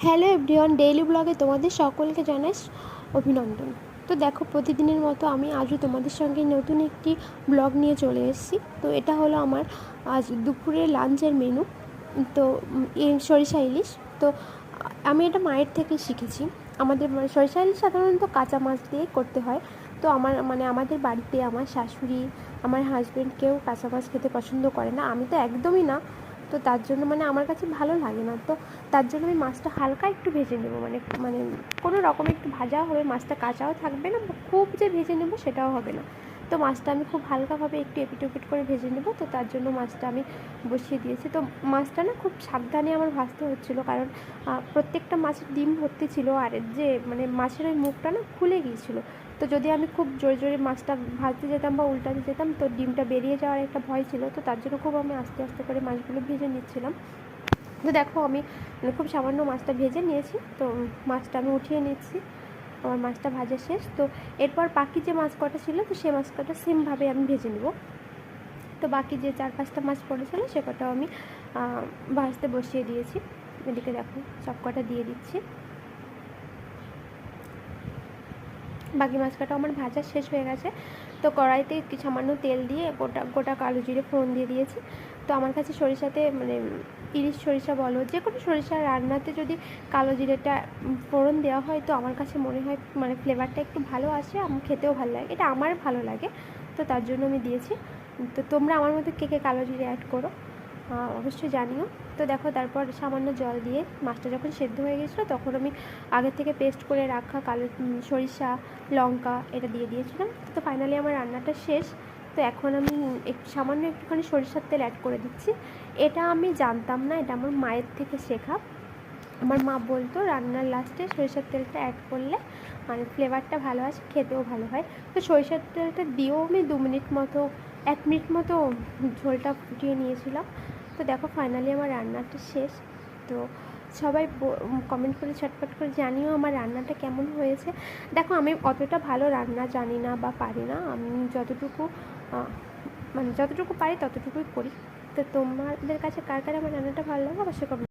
Hello everyone, daily ব্লগে তোমাদের সকলকে জানাই অভিনন্দন। তো দেখো, প্রতিদিনের মতো আমি আজও তোমাদের সঙ্গে নতুন একটি ব্লগ নিয়ে চলে এসেছি। তো এটা হলো আমার আজ দুপুরের লাঞ্চের মেনু। তো সরিষা ইলিশ। তো আমি এটা মায়ের থেকে শিখেছি। আমাদের সরিষা ইলিশ সাধারণত কাঁচা মাছ দিয়ে করতে হয়। তো আমাদের বাড়িতে আমার শাশুড়ি, আমার হাজব্যান্ড কেউ কাঁচা মাছ খেতে পছন্দ করে না, আমি তো একদমই না। তো তার জন্য আমার কাছে ভালো লাগে না। তো তার জন্য আমি মাছটা হালকা একটু ভেজে নেব, মানে কোনো রকম একটু ভাজা হবে, মাছটা কাঁচাও থাকবে না, খুব যে ভেজে নেব সেটাও হবে না। তো মাছটা আমি খুব হালকাভাবে একটু এপিট ওপিট করে ভেজে নেব। তো তার জন্য মাছটা আমি বসিয়ে দিয়েছি। তো মাছটা না খুব সাবধানে আমার ভাজতে হচ্ছিলো, কারণ প্রত্যেকটা মাছের ডিম ভর্তি ছিল, আর যে মাছের ওই মুখটা না খুলে গিয়েছিলো। তো যদি আমি খুব জোরে জোরে মাছটা ভাজতে যেতাম বা উল্টাতে যেতাম, তো ডিমটা বেরিয়ে যাওয়ার একটা ভয় ছিল। তো তার জন্য খুব আমি আস্তে আস্তে করে মাছগুলো ভেজে নিচ্ছিলাম। তো দেখো, আমি খুব সামান্য মাছটা ভেজে নিয়েছি। তো মাছটা আমি উঠিয়ে নিচ্ছি, আমার মাছটা ভাজা শেষ। তো এরপর বাকি যে মাছ কটা ছিল, তো সেই মাছ কটা সেমভাবে আমি ভেজে নেব। তো বাকি যে 4-5টা মাছ পড়েছিল সে কটাও আমি ভাজতে বসিয়ে দিয়েছি। এদিকে দেখো, সব কটা দিয়ে দিচ্ছি। বাকি মাছ কাটা আমার ভাজা শেষ হয়ে গেছে। তো কড়াইতে সামান্য তেল দিয়ে গোটা কালো জিরে ফোড়ন দিয়ে দিয়েছি। তো আমার কাছে সরিষাতে ইলিশ সরিষা বলো, যে কোনো সরিষা রান্নাতে যদি কালো জিরেটা ফোড়ন দেওয়া হয়, তো আমার কাছে মনে হয় ফ্লেভারটা একটু ভালো আসে, আমার খেতেও ভালো লাগে, এটা আমার ভালো লাগে। তো তার জন্য আমি দিয়েছি। তো তোমরা আমার মতো কে কে কালো জিরে অ্যাড করো অবশ্যই জানিও। তো দেখো, তারপর সামান্য জল দিয়ে মাছটা যখন সেদ্ধ হয়ে গেছিলো, তখন আমি আগে থেকে পেস্ট করে রাখা কালো সরিষা, লঙ্কা এটা দিয়ে দিয়েছিলাম। তো ফাইনালি আমার রান্নাটা শেষ। তো এখন আমি সামান্য একটুখানি সরিষার তেল অ্যাড করে দিচ্ছি। এটা আমি জানতাম না, এটা আমার মায়ের থেকে শেখা। আমার মা বলতো রান্নার লাস্টে সরিষার তেলটা অ্যাড করলে ফ্লেভারটা ভালো আসে, খেতেও ভালো হয়। তো সরিষার তেলটা দিয়েও আমি 2 মিনিট মতো 1 মিনিট মতো ঝোলটা ফুটিয়ে নিয়েছিলাম। তো দেখো, ফাইনালি আমার রান্নাটা শেষ। তো সবাই কমেন্ট করে ছটফট করে জানিও আমার রান্নাটা কেমন হয়েছে। দেখো, আমি অতটা ভালো রান্না জানি না বা পারি না, আমি যতটুকু যতটুকু পারি ততটুকুই করি। তো তোমাদের কাছে কার কার আমার রান্নাটা ভালো লাগে অবশ্যই কমেন্ট